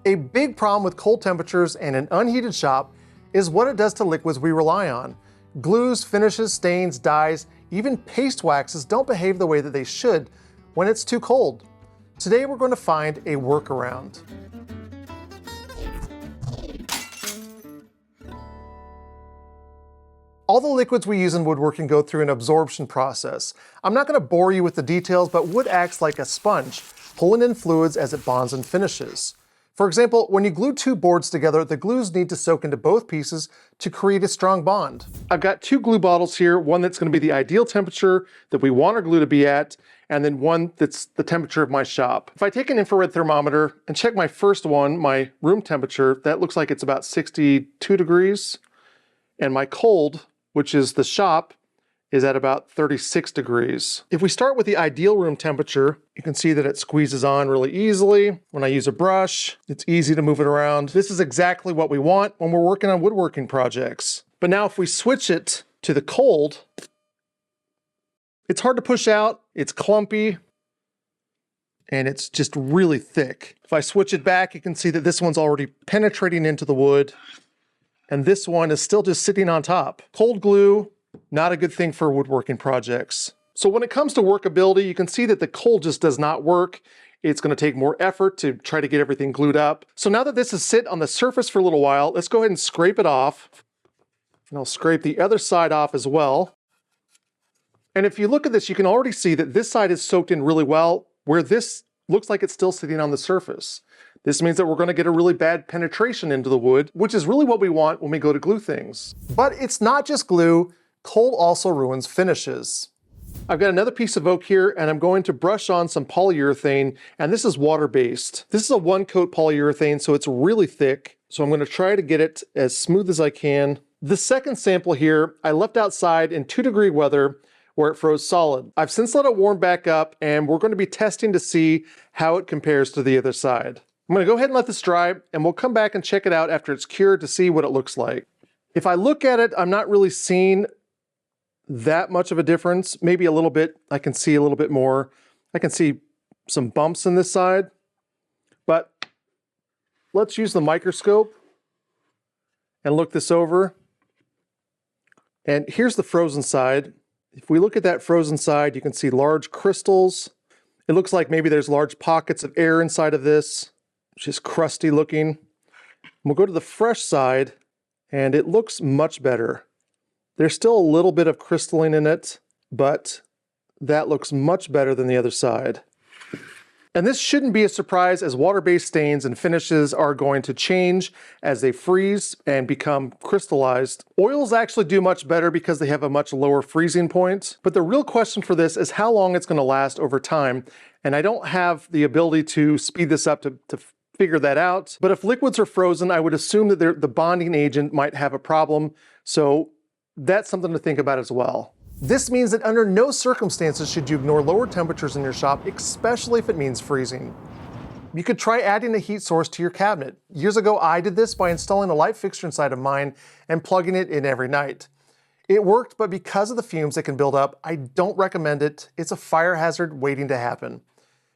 A big problem with cold temperatures and an unheated shop is what it does to liquids we rely on. Glues, finishes, stains, dyes, even paste waxes don't behave the way that they should when it's too cold. Today we're going to find a workaround. All the liquids we use in woodworking go through an absorption process. I'm not going to bore you with the details, but wood acts like a sponge, pulling in fluids as it bonds and finishes. For example, when you glue two boards together, the glues need to soak into both pieces to create a strong bond. I've got two glue bottles here, one that's going to be the ideal temperature that we want our glue to be at, and then one that's the temperature of my shop. If I take an infrared thermometer and check my first one, my room temperature, that looks like it's about 62 degrees, and my cold, which is the shop, is at about 36 degrees. If we start with the ideal room temperature, you can see that it squeezes on really easily. When I use a brush, it's easy to move it around. This is exactly what we want when we're working on woodworking projects. But now if we switch it to the cold, it's hard to push out, it's clumpy, and it's just really thick. If I switch it back, you can see that this one's already penetrating into the wood, and this one is still just sitting on top. Cold glue, not a good thing for woodworking projects. So when it comes to workability, you can see that the cold just does not work. It's going to take more effort to try to get everything glued up. So now that this has sit on the surface for a little while, let's go ahead and scrape it off. And I'll scrape the other side off as well. And if you look at this, you can already see that this side is soaked in really well, where this looks like it's still sitting on the surface. This means that we're going to get a really bad penetration into the wood, which is really what we want when we go to glue things. But it's not just glue. Cold also ruins finishes. I've got another piece of oak here, and I'm going to brush on some polyurethane, and this is water-based. This is a one-coat polyurethane, so it's really thick. So I'm going to try to get it as smooth as I can. The second sample here, I left outside in 2-degree weather where it froze solid. I've since let it warm back up, and we're going to be testing to see how it compares to the other side. I'm going to go ahead and let this dry, and we'll come back and check it out after it's cured to see what it looks like. If I look at it, I'm not really seeing that much of a difference. Maybe a little bit. I can see a little bit more. I can see some bumps in this side, but let's use the microscope and look this over. And here's the frozen side. If we look at that frozen side, you can see large crystals. It looks like maybe there's large pockets of air inside of this, which is crusty looking. We'll go to the fresh side, and it looks much better. There's still a little bit of crystalline in it, but that looks much better than the other side. And this shouldn't be a surprise, as water-based stains and finishes are going to change as they freeze and become crystallized. Oils actually do much better because they have a much lower freezing point. But the real question for this is how long it's going to last over time. And I don't have the ability to speed this up to figure that out. But if liquids are frozen, I would assume that the bonding agent might have a problem. So that's something to think about as well. This means that under no circumstances should you ignore lower temperatures in your shop, especially if it means freezing. You could try adding a heat source to your cabinet. Years ago, I did this by installing a light fixture inside of mine and plugging it in every night. It worked, but because of the fumes that can build up, I don't recommend it. It's a fire hazard waiting to happen.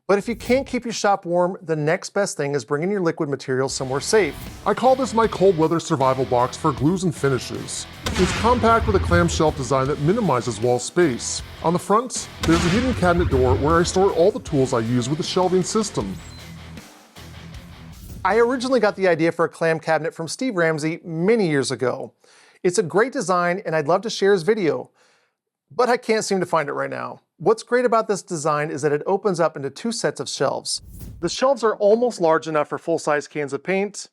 But if you can't keep your shop warm, the next best thing is bringing your liquid materials somewhere safe. I call this my cold weather survival box for glues and finishes. It's compact with a clamshell design that minimizes wall space. On the front, there's a hidden cabinet door where I store all the tools I use with the shelving system. I originally got the idea for a clam cabinet from Steve Ramsey many years ago. It's a great design, and I'd love to share his video, but I can't seem to find it right now. What's great about this design is that it opens up into 2 sets of shelves. The shelves are almost large enough for full-size cans of paint.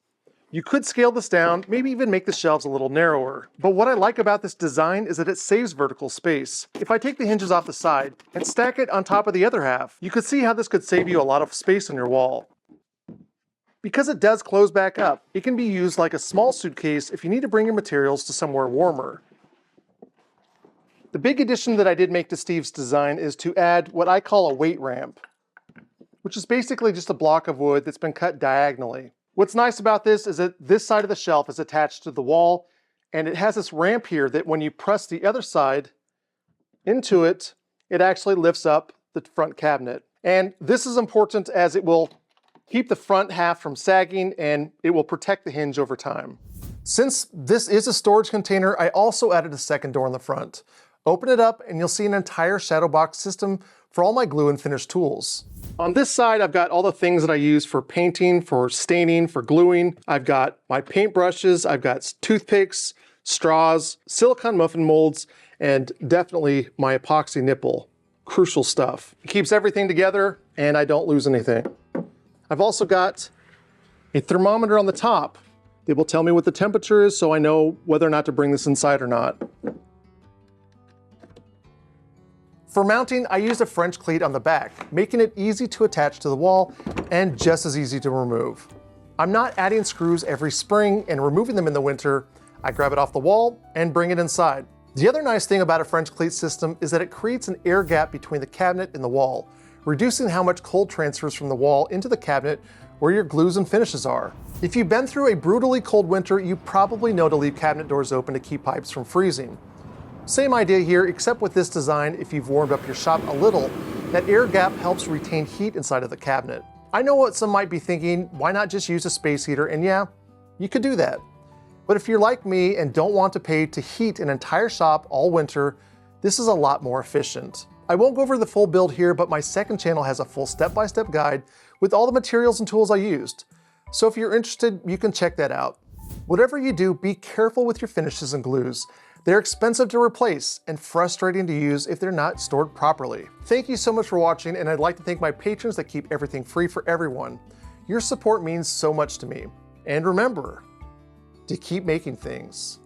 You could scale this down, maybe even make the shelves a little narrower. But what I like about this design is that it saves vertical space. If I take the hinges off the side and stack it on top of the other half, you could see how this could save you a lot of space on your wall. Because it does close back up, it can be used like a small suitcase if you need to bring your materials to somewhere warmer. The big addition that I did make to Steve's design is to add what I call a weight ramp, which is basically just a block of wood that's been cut diagonally. What's nice about this is that this side of the shelf is attached to the wall, and it has this ramp here that when you press the other side into it, it actually lifts up the front cabinet. And this is important as it will keep the front half from sagging, and it will protect the hinge over time. Since this is a storage container, I also added a second door in the front. Open it up and you'll see an entire shadow box system for all my glue and finish tools. On this side, I've got all the things that I use for painting, for staining, for gluing. I've got my paint brushes, I've got toothpicks, straws, silicone muffin molds, and definitely my epoxy nipple. Crucial stuff. It keeps everything together and I don't lose anything. I've also got a thermometer on the top. It will tell me what the temperature is so I know whether or not to bring this inside or not. For mounting, I used a French cleat on the back, making it easy to attach to the wall and just as easy to remove. I'm not adding screws every spring and removing them in the winter. I grab it off the wall and bring it inside. The other nice thing about a French cleat system is that it creates an air gap between the cabinet and the wall, reducing how much cold transfers from the wall into the cabinet where your glues and finishes are. If you've been through a brutally cold winter, you probably know to leave cabinet doors open to keep pipes from freezing. Same idea here, except with this design, if you've warmed up your shop a little, that air gap helps retain heat inside of the cabinet. I know what some might be thinking, why not just use a space heater? And yeah, you could do that. But if you're like me and don't want to pay to heat an entire shop all winter, this is a lot more efficient. I won't go over the full build here, but my second channel has a full step-by-step guide with all the materials and tools I used. So if you're interested, you can check that out. Whatever you do, be careful with your finishes and glues. They're expensive to replace and frustrating to use if they're not stored properly. Thank you so much for watching, and I'd like to thank my patrons that keep everything free for everyone. Your support means so much to me. And remember to keep making things.